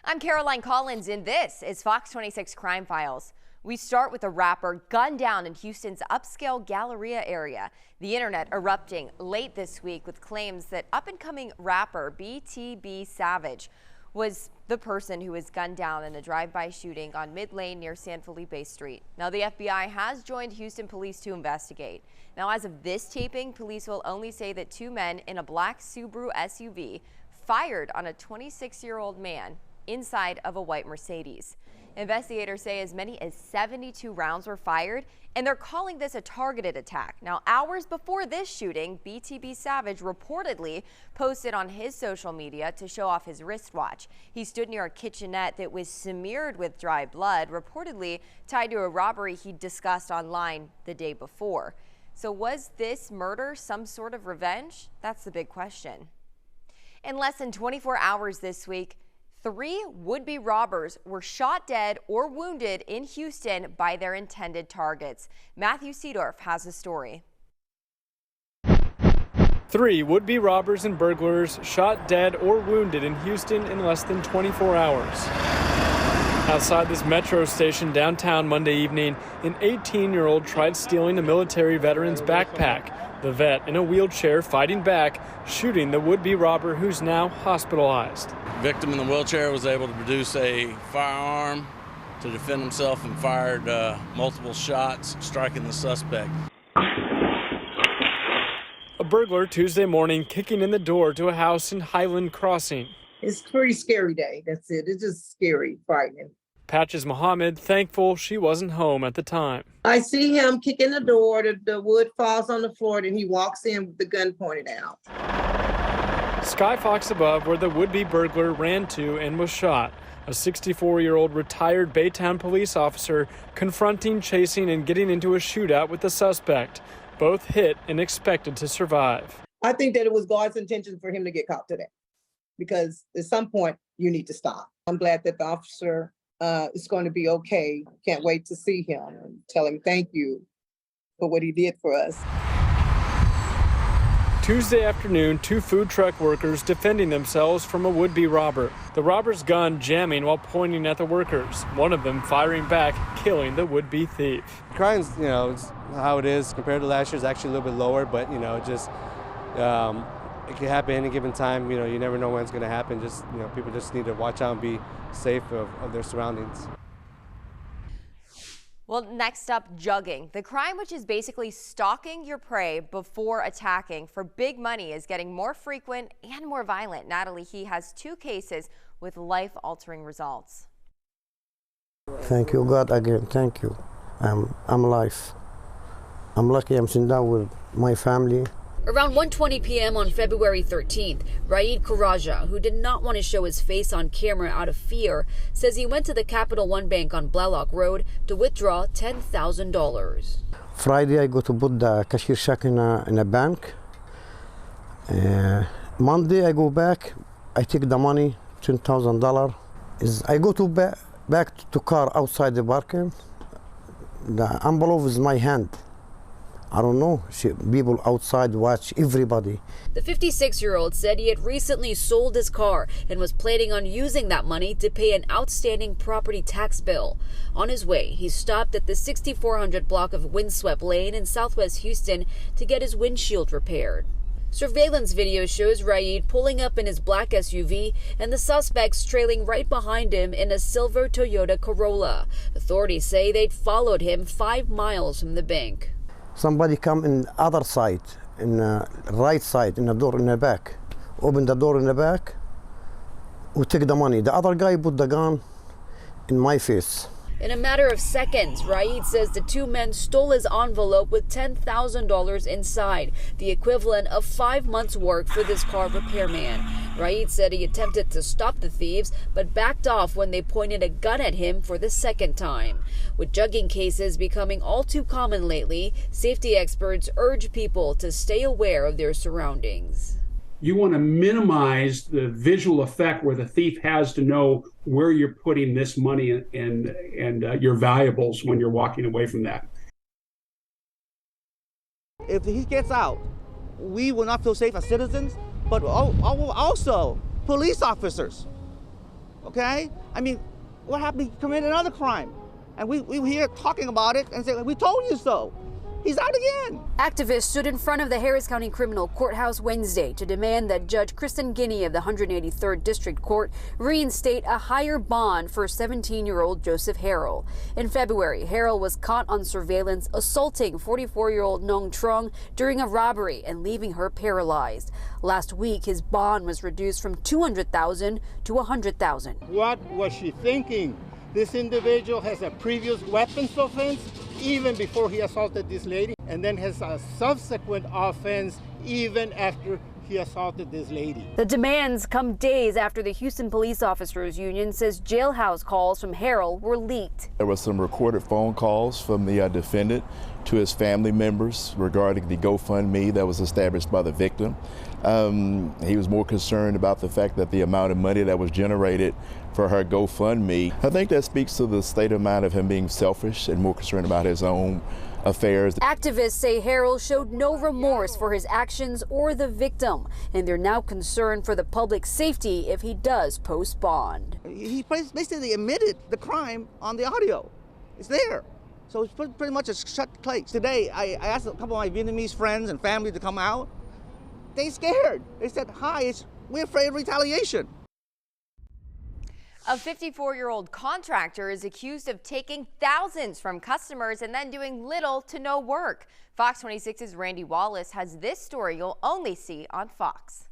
I'm Caroline Collins, and this is Fox 26 Crime Files. We start with a rapper gunned down in Houston's upscale Galleria area. The internet erupting late this week with claims that up-and-coming rapper BTB Savage was the person who was gunned down in a drive-by shooting on Mid-Lane near San Felipe Street. Now, the FBI has joined Houston police to investigate. Now, as of this taping, police will only say that two men in a black Subaru SUV fired on a 26-year-old man inside of a white Mercedes. Investigators say as many as 72 rounds were fired, and they're calling this a targeted attack. Now, hours before this shooting, BTB Savage reportedly posted on his social media to show off his wristwatch. He stood near a kitchenette that was smeared with dry blood, reportedly tied to a robbery he discussed online the day before. So was this murder some sort of revenge? That's the big question. In less than 24 hours this week, 3 would-be robbers were shot dead or wounded in Houston by their intended targets. Matthew Seedorf has a story. 3 would-be robbers and burglars shot dead or wounded in Houston in less than 24 hours. Outside this metro station downtown Monday evening, an 18-year-old tried stealing a military veteran's backpack. The vet in a wheelchair fighting back, shooting the would-be robber who's now hospitalized. The victim in the wheelchair was able to produce a firearm to defend himself and fired multiple shots, striking the suspect. A burglar Tuesday morning kicking in the door to a house in Highland Crossing. It's a pretty scary day. That's it. It's just scary, frightening. Patches Muhammad thankful she wasn't home at the time. I see him kicking the door, the wood falls on the floor, and he walks in with the gun pointed out. Sky Fox above where the would-be burglar ran to and was shot. A 64-year-old retired Baytown police officer confronting, chasing, and getting into a shootout with the suspect. Both hit and expected to survive. I think that it was God's intention for him to get caught today, because at some point you need to stop. I'm glad that the officer is going to be okay. Can't wait to see him and tell him thank you for what he did for us. Tuesday afternoon, 2 food truck workers defending themselves from a would-be robber. The robber's gun jamming while pointing at the workers. One of them firing back, killing the would-be thief. Crime's, it's how it is compared to last year. It's actually a little bit lower, but just it can happen any given time. You never know when it's going to happen. People just need to watch out and be safe of their surroundings. Well, next up, jugging. The crime, which is basically stalking your prey before attacking for big money, is getting more frequent and more violent. Natalie He has 2 cases with life-altering results. Thank you, God, again. Thank you. I'm alive. I'm lucky I'm sitting down with my family. Around 1:20 p.m. on February 13th, Raid Karaja, who did not want to show his face on camera out of fear, says he went to the Capital One Bank on Blalock Road to withdraw $10,000. Friday, I go to put the cashier check in a bank. Monday, I go back. I take the money, $10,000. I go to back to car outside the parking. The envelope is my hand. I don't know. People outside watch everybody. The 56-year-old said he had recently sold his car and was planning on using that money to pay an outstanding property tax bill. On his way, he stopped at the 6400 block of Windswept Lane in southwest Houston to get his windshield repaired. Surveillance video shows Raid pulling up in his black SUV and the suspects trailing right behind him in a silver Toyota Corolla. Authorities say they'd followed him 5 miles from the bank. Somebody come in the other side, in the right side, in the door in the back. Open the door in the back, we take the money. The other guy put the gun in my face. In a matter of seconds, Raid says the 2 men stole his envelope with $10,000 inside, the equivalent of 5 months' work for this car repairman. Raid said he attempted to stop the thieves, but backed off when they pointed a gun at him for the second time. With jugging cases becoming all too common lately, safety experts urge people to stay aware of their surroundings. You want to minimize the visual effect where the thief has to know where you're putting this money and your valuables when you're walking away from that. If he gets out, we will not feel safe as citizens, but also police officers. okay? I mean, what happened if he committed another crime? And we here talking about it and say, we told you so. He's out again. Activists stood in front of the Harris County Criminal Courthouse Wednesday to demand that Judge Kristen Guinea of the 183rd District Court reinstate a higher bond for 17-year-old Joseph Harrell. In February, Harrell was caught on surveillance assaulting 44-year-old Nong Trung during a robbery and leaving her paralyzed. Last week, his bond was reduced from $200,000 to $100,000. What was she thinking? This individual has a previous weapons offense even before he assaulted this lady, and then has a subsequent offense even after he assaulted this lady. The demands come days after the Houston Police Officers Union says jailhouse calls from Harrell were leaked. There were some recorded phone calls from the defendant to his family members regarding the GoFundMe that was established by the victim. He was more concerned about the fact that the amount of money that was generated for her GoFundMe. I think that speaks to the state of mind of him being selfish and more concerned about his own affairs. Activists say Harrell showed no remorse for his actions or the victim, and they're now concerned for the public's safety if he does post bond. He basically admitted the crime on the audio. It's there. So it's pretty much a shut case. Today, I asked a couple of my Vietnamese friends and family to come out. They scared. They said, hi, we're afraid of retaliation. A 54-year-old contractor is accused of taking thousands from customers and then doing little to no work. Fox 26's Randy Wallace has this story you'll only see on Fox.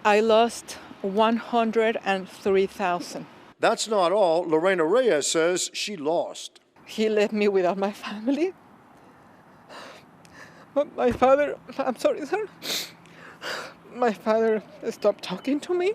I lost $103,000. That's not all. Lorena Reyes says she lost. He left me without my family. But my father, I'm sorry, sir. My father stopped talking to me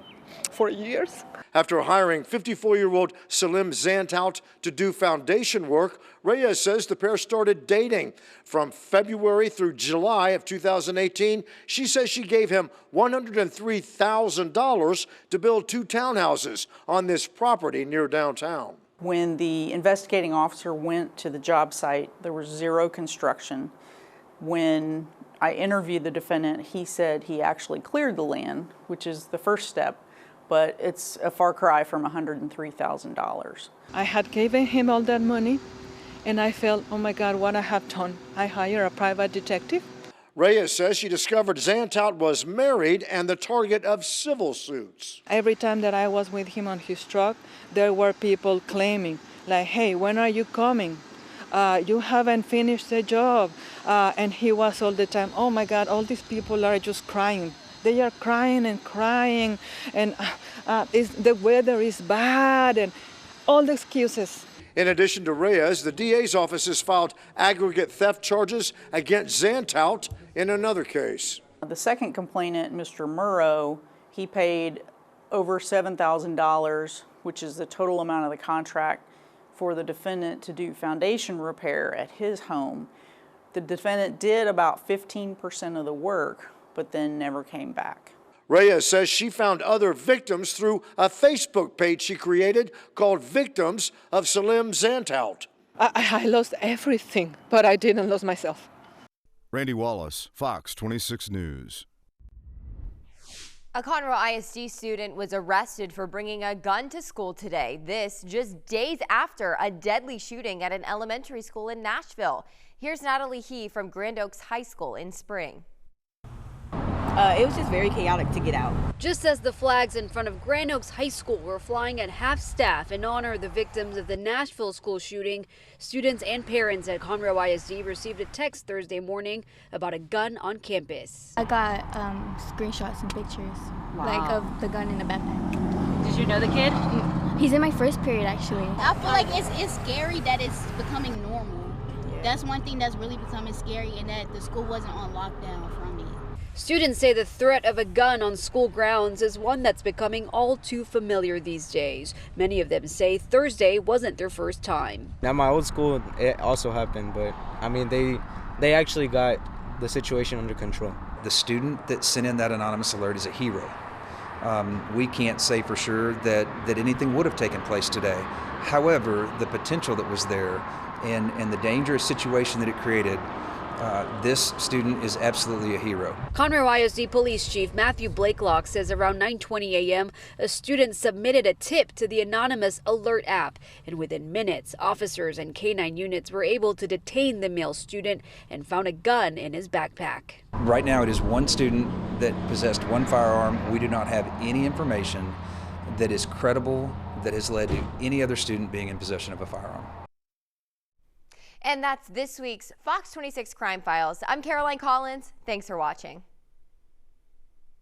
for years. After hiring 54-year-old Salim Zantout to do foundation work, Reyes says the pair started dating. From February through July of 2018, she says she gave him $103,000 to build 2 townhouses on this property near downtown. When the investigating officer went to the job site, there was 0 construction. When I interviewed the defendant, he said he actually cleared the land, which is the first step, but it's a far cry from $103,000. I had given him all that money, and I felt, oh my God, what I have done. I hired a private detective. Reyes says she discovered Zantout was married and the target of civil suits. Every time that I was with him on his truck, there were people claiming, like, hey, when are you coming? You haven't finished the job. And he was all the time, oh my God, all these people are just crying. They are crying and crying, and the weather is bad, and all the excuses. In addition to Reyes, the DA's office has filed aggregate theft charges against Zantout in another case. The second complainant, Mr. Murrow, he paid over $7,000, which is the total amount of the contract, for the defendant to do foundation repair at his home. The defendant did about 15% of the work, but then never came back. Reyes says she found other victims through a Facebook page she created called Victims of Salim Zantout. I lost everything, but I didn't lose myself. Randy Wallace, Fox 26 News. A Conroe ISD student was arrested for bringing a gun to school today. This just days after a deadly shooting at an elementary school in Nashville. Here's Natalie He from Grand Oaks High School in Spring. It was just very chaotic to get out. Just as the flags in front of Grand Oaks High School were flying at half-staff in honor of the victims of the Nashville school shooting, students and parents at Conroe ISD received a text Thursday morning about a gun on campus. I got screenshots and pictures, like of the gun in the backpack. Did you know the kid? He's in my first period, actually. I feel like it's scary that it's becoming normal. Yeah. That's one thing that's really becoming scary, and that the school wasn't on lockdown from me. Students say the threat of a gun on school grounds is one that's becoming all too familiar these days. Many of them say Thursday wasn't their first time. At my old school, it also happened, but I mean, they actually got the situation under control. The student that sent in that anonymous alert is a hero. We can't say for sure that anything would have taken place today. However, the potential that was there and the dangerous situation that it created This student is absolutely a hero. Conroe ISD Police Chief Matthew Blakelock says around 9:20 a.m., a student submitted a tip to the anonymous alert app, and within minutes, officers and K-9 units were able to detain the male student and found a gun in his backpack. Right now, it is one student that possessed one firearm. We do not have any information that is credible that has led to any other student being in possession of a firearm. And that's this week's Fox 26 Crime Files. I'm Caroline Collins. Thanks for watching.